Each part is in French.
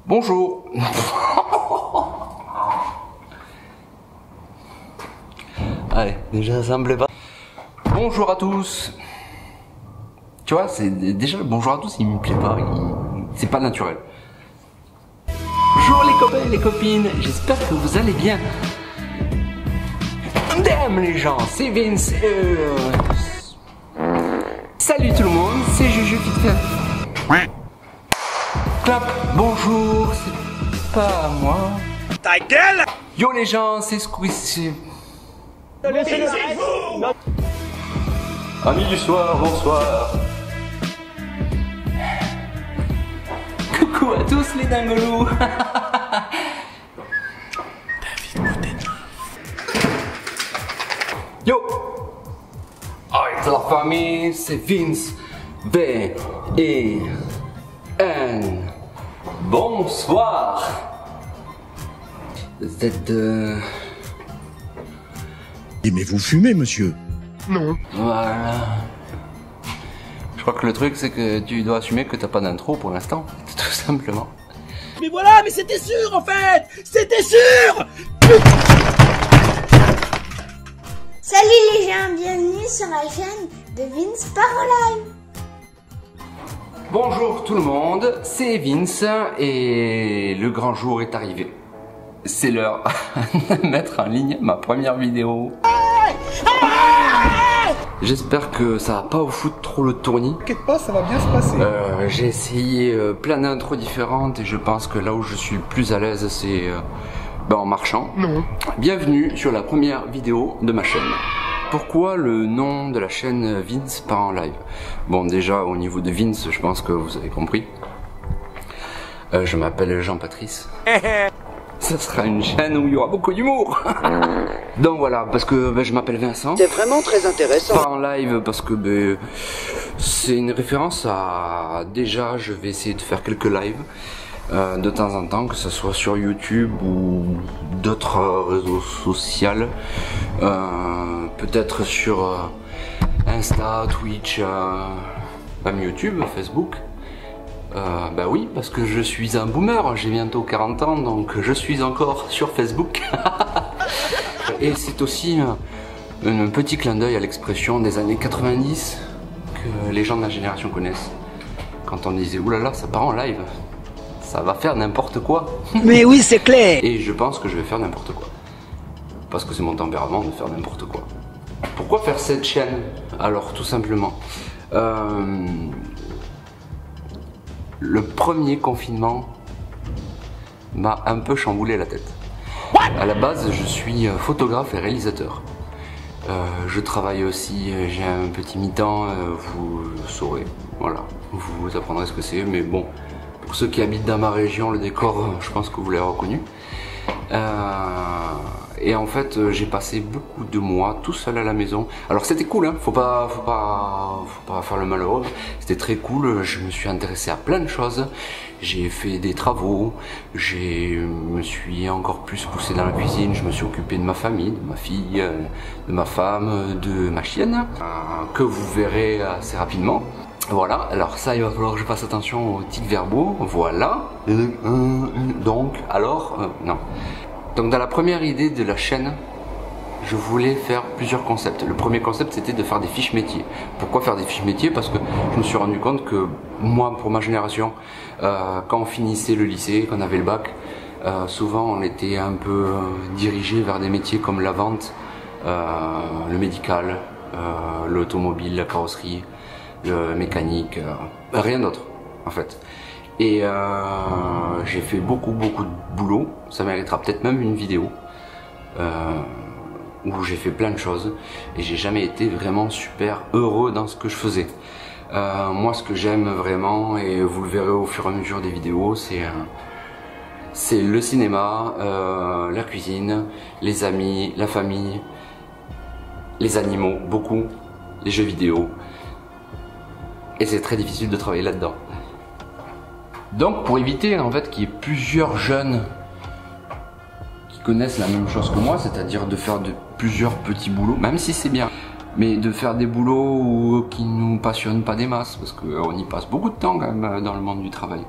Bonjour. Allez, déjà ça me plaît pas. Bonjour à tous. Tu vois, c'est déjà le bonjour à tous, il me plaît pas, c'est pas naturel. Bonjour les copains et les copines, j'espère que vous allez bien. Damn les gens, c'est Vince. Salut tout le monde, c'est Juju Fit. Clap, bonjour, c'est pas moi. Ta gueule! Yo les gens, c'est Squeezie. Amis du soir, bonsoir. Coucou à tous les dingolous. Yo. Alright la famille, c'est Vince V et N. Bonsoir. Vous êtes Mais vous fumez, monsieur? Non. Voilà. Je crois que le truc c'est que tu dois assumer que t'as pas d'intro pour l'instant, tout simplement. Mais voilà, mais c'était sûr en fait! C'était sûr! Salut les gens, bienvenue sur la chaîne de Vince Parolive. Bonjour tout le monde, c'est Vince et le grand jour est arrivé. C'est l'heure de mettre en ligne ma première vidéo. J'espère que ça va pas vous foutre trop le tournis. T'inquiète pas, ça va bien se passer. J'ai essayé plein d'intros différentes et je pense que là où je suis le plus à l'aise c'est en marchant. Non. Bienvenue sur la première vidéo de ma chaîne. Pourquoi le nom de la chaîne Vince part en live? Bon, déjà au niveau de Vince, je pense que vous avez compris. Je m'appelle Jean-Patrice. Ça sera une chaîne où il y aura beaucoup d'humour. Donc voilà, parce que je m'appelle Vincent. C'est vraiment très intéressant. Pas en live parce que c'est une référence à... Déjà, je vais essayer de faire quelques lives de temps en temps, que ce soit sur YouTube ou d'autres réseaux sociaux. Peut-être sur Insta, Twitch, même YouTube, Facebook. Bah oui, parce que je suis un boomer, j'ai bientôt 40 ans, donc je suis encore sur Facebook. Et c'est aussi un petit clin d'œil à l'expression des années 90 que les gens de la génération connaissent. Quand on disait « oulala, ça part en live, ça va faire n'importe quoi ». Mais oui, c'est clair. Et je pense que je vais faire n'importe quoi. Parce que c'est mon tempérament de faire n'importe quoi. Pourquoi faire cette chaîne? Alors, tout simplement. Le premier confinement m'a un peu chamboulé la tête. À la base, je suis photographe et réalisateur. Je travaille aussi, j'ai un petit mi-temps, vous saurez, voilà, vous apprendrez ce que c'est, mais bon, pour ceux qui habitent dans ma région, le décor, je pense que vous l'avez reconnu. Et en fait, j'ai passé beaucoup de mois tout seul à la maison. Alors c'était cool, hein, faut pas faire le malheureux. C'était très cool. Je me suis intéressé à plein de choses. J'ai fait des travaux. Je me suis encore plus poussé dans la cuisine. Je me suis occupé de ma famille, de ma fille, de ma femme, de ma chienne, que vous verrez assez rapidement. Voilà, alors ça il va falloir que je fasse attention aux tics verbaux, voilà. Donc, alors, non. Donc dans la première idée de la chaîne, je voulais faire plusieurs concepts. Le premier concept c'était de faire des fiches métiers. Pourquoi faire des fiches métiers? Parce que je me suis rendu compte que moi, pour ma génération, quand on finissait le lycée, quand on avait le bac, souvent on était un peu dirigé vers des métiers comme la vente, le médical, l'automobile, la carrosserie, le mécanique, rien d'autre en fait. Et j'ai fait beaucoup de boulot, ça méritera peut-être même une vidéo où j'ai fait plein de choses et j'ai jamais été vraiment super heureux dans ce que je faisais. Moi ce que j'aime vraiment, et vous le verrez au fur et à mesure des vidéos, c'est le cinéma, la cuisine, les amis, la famille, les animaux, beaucoup, les jeux vidéo. Et c'est très difficile de travailler là-dedans. Donc pour éviter en fait qu'il y ait plusieurs jeunes qui connaissent la même chose que moi, c'est-à-dire de faire plusieurs petits boulots, même si c'est bien, mais de faire des boulots qui nous passionnent pas des masses, parce qu'on y passe beaucoup de temps quand même dans le monde du travail.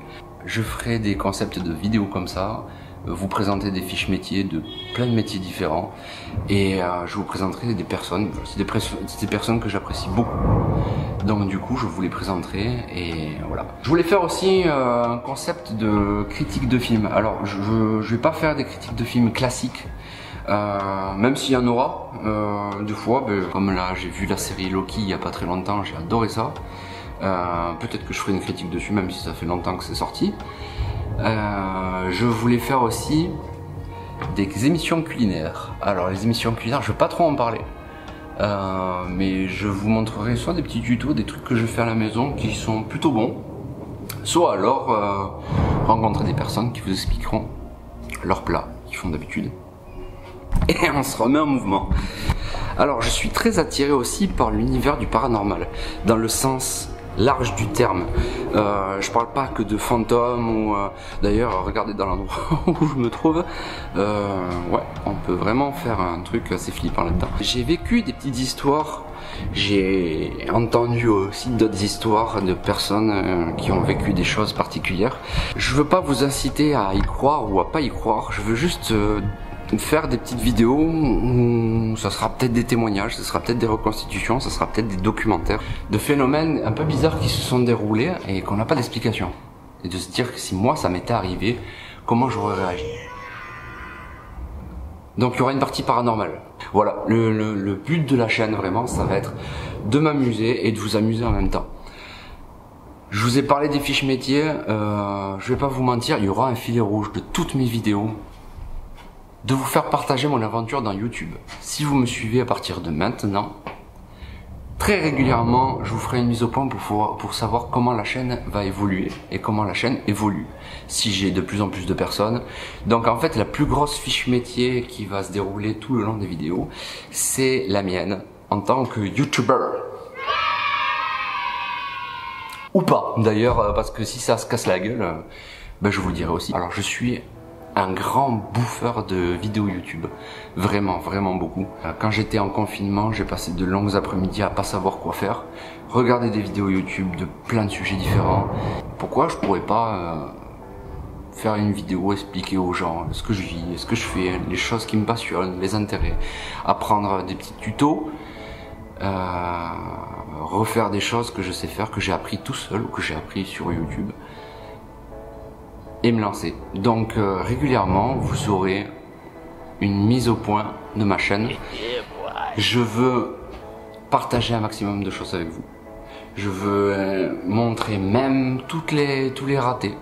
je ferai des concepts de vidéos comme ça, vous présenter des fiches métiers de plein de métiers différents et je vous présenterai des personnes, c'est des personnes que j'apprécie beaucoup. Donc du coup je vous les présenterai et voilà. Je voulais faire aussi un concept de critique de films. Alors je vais pas faire des critiques de films classiques, même s'il y en aura deux fois, comme là j'ai vu la série Loki il y a pas très longtemps, j'ai adoré ça. Peut-être que je ferai une critique dessus même si ça fait longtemps que c'est sorti. Je voulais faire aussi des émissions culinaires. Alors les émissions culinaires, je vais pas trop en parler, mais je vous montrerai soit des petits tutos, des trucs que je fais à la maison qui sont plutôt bons, soit alors rencontrer des personnes qui vous expliqueront leurs plats qu'ils font d'habitude. Et on se remet en mouvement. Alors je suis très attiré aussi par l'univers du paranormal, dans le sens large du terme. Je parle pas que de fantômes ou d'ailleurs regardez dans l'endroit où je me trouve, ouais, on peut vraiment faire un truc assez flippant là-dedans. J'ai vécu des petites histoires, j'ai entendu aussi d'autres histoires de personnes qui ont vécu des choses particulières. Je veux pas vous inciter à y croire ou à pas y croire, je veux juste faire des petites vidéos où ça sera peut-être des témoignages, ça sera peut-être des reconstitutions, ça sera peut-être des documentaires de phénomènes un peu bizarres qui se sont déroulés et qu'on n'a pas d'explication. Et de se dire que si moi ça m'était arrivé, comment j'aurais réagi. Donc il y aura une partie paranormale. Voilà, le but de la chaîne vraiment, ça va être de m'amuser et de vous amuser en même temps. Je vous ai parlé des fiches métiers, je vais pas vous mentir, il y aura un filet rouge de toutes mes vidéos, de vous faire partager mon aventure dans YouTube. Si vous me suivez à partir de maintenant, très régulièrement, je vous ferai une mise au point pour savoir comment la chaîne va évoluer et comment la chaîne évolue. Si j'ai de plus en plus de personnes. Donc en fait, la plus grosse fiche métier qui va se dérouler tout le long des vidéos, c'est la mienne en tant que YouTuber. Ou pas, d'ailleurs, parce que si ça se casse la gueule, je vous le dirai aussi. Alors je suis un grand bouffeur de vidéos YouTube, vraiment, vraiment beaucoup. Quand j'étais en confinement, j'ai passé de longues après-midi à pas savoir quoi faire, regarder des vidéos YouTube de plein de sujets différents. Pourquoi je pourrais pas faire une vidéo, expliquer aux gens ce que je vis, ce que je fais, les choses qui me passionnent, les intérêts, apprendre des petits tutos, refaire des choses que je sais faire, que j'ai appris tout seul ou que j'ai appris sur YouTube. Et me lancer. Donc régulièrement vous aurez une mise au point de ma chaîne. Je veux partager un maximum de choses avec vous. Je veux montrer même tous les ratés,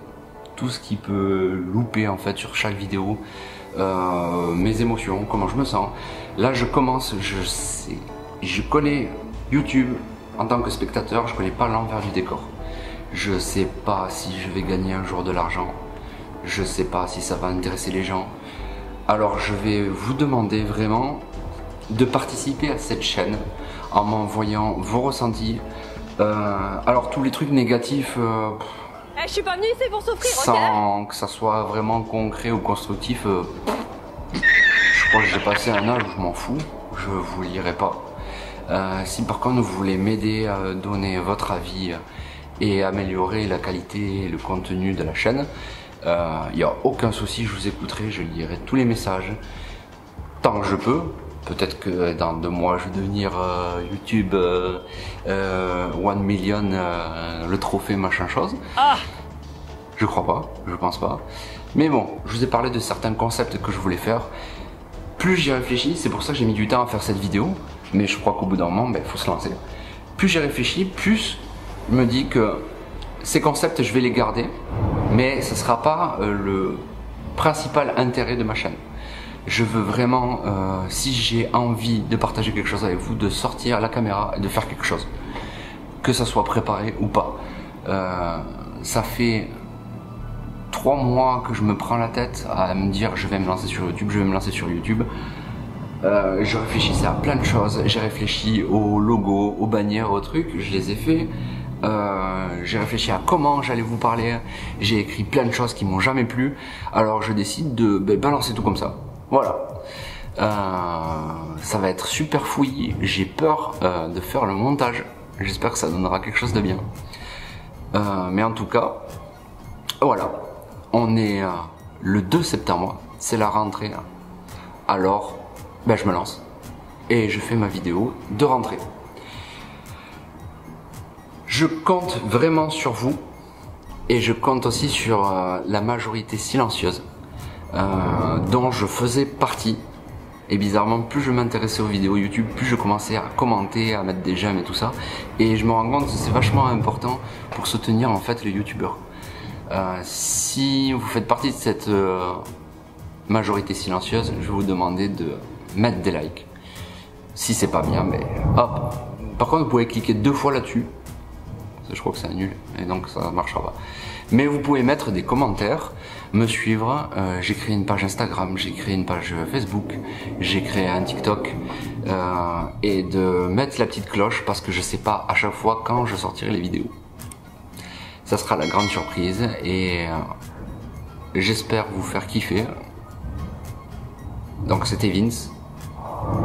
tout ce qui peut louper en fait sur chaque vidéo, mes émotions, comment je me sens. Là je commence, je connais YouTube en tant que spectateur, je connais pas l'envers du décor. Je sais pas si je vais gagner un jour de l'argent. Je sais pas si ça va intéresser les gens. Alors je vais vous demander vraiment de participer à cette chaîne en m'envoyant vos ressentis. Alors tous les trucs négatifs, je suis pas venue ici pour souffrir, sans que ça soit vraiment concret ou constructif, je crois que j'ai passé un âge où je m'en fous, je vous lirai pas. Si par contre vous voulez m'aider à donner votre avis et améliorer la qualité et le contenu de la chaîne, il n'y a aucun souci, je vous écouterai, je lirai tous les messages tant que je peux. Peut-être que dans 2 mois je vais devenir YouTube 1 million, le trophée machin chose. Je crois pas, je pense pas. Mais bon, je vous ai parlé de certains concepts que je voulais faire. Plus j'y réfléchis, c'est pour ça que j'ai mis du temps à faire cette vidéo, mais je crois qu'au bout d'un moment, il faut se lancer. Plus j'y réfléchis, plus je me dis que ces concepts je vais les garder, mais ce ne sera pas le principal intérêt de ma chaîne. Je veux vraiment, si j'ai envie de partager quelque chose avec vous, de sortir la caméra et de faire quelque chose. Que ça soit préparé ou pas. Ça fait 3 mois que je me prends la tête à me dire je vais me lancer sur YouTube, je vais me lancer sur YouTube. Je réfléchissais à plein de choses, j'ai réfléchi aux logos, aux bannières, aux trucs, je les ai fait. J'ai réfléchi à comment j'allais vous parler, j'ai écrit plein de choses qui m'ont jamais plu, alors je décide de balancer tout comme ça. Voilà. Ça va être super fouillis, j'ai peur de faire le montage, j'espère que ça donnera quelque chose de bien. Mais en tout cas, Voilà, on est le 2 septembre, c'est la rentrée. Alors, ben, je me lance et je fais ma vidéo de rentrée. Je compte vraiment sur vous et je compte aussi sur la majorité silencieuse dont je faisais partie. Et bizarrement, plus je m'intéressais aux vidéos YouTube, plus je commençais à commenter, à mettre des j'aime et tout ça. Et je me rends compte que c'est vachement important pour soutenir en fait les youtubeurs. Si vous faites partie de cette majorité silencieuse, je vais vous demander de mettre des likes. Si c'est pas bien, mais hop. Par contre, vous pouvez cliquer 2 fois là-dessus. Je crois que c'est nul et donc ça marchera pas. Mais vous pouvez mettre des commentaires, me suivre. J'ai créé une page Instagram, j'ai créé une page Facebook, j'ai créé un TikTok et de mettre la petite cloche parce que je sais pas à chaque fois quand je sortirai les vidéos. Ça sera la grande surprise et j'espère vous faire kiffer. Donc c'était Vince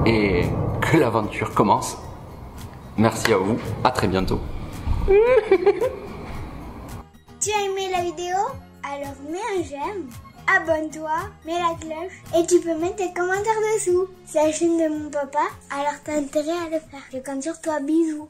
et que l'aventure commence. Merci à vous, à très bientôt. Tu as aimé la vidéo? Alors mets un j'aime, abonne-toi, mets la cloche et tu peux mettre tes commentaires dessous. C'est la chaîne de mon papa, alors t'as intérêt à le faire. Je compte sur toi, bisous.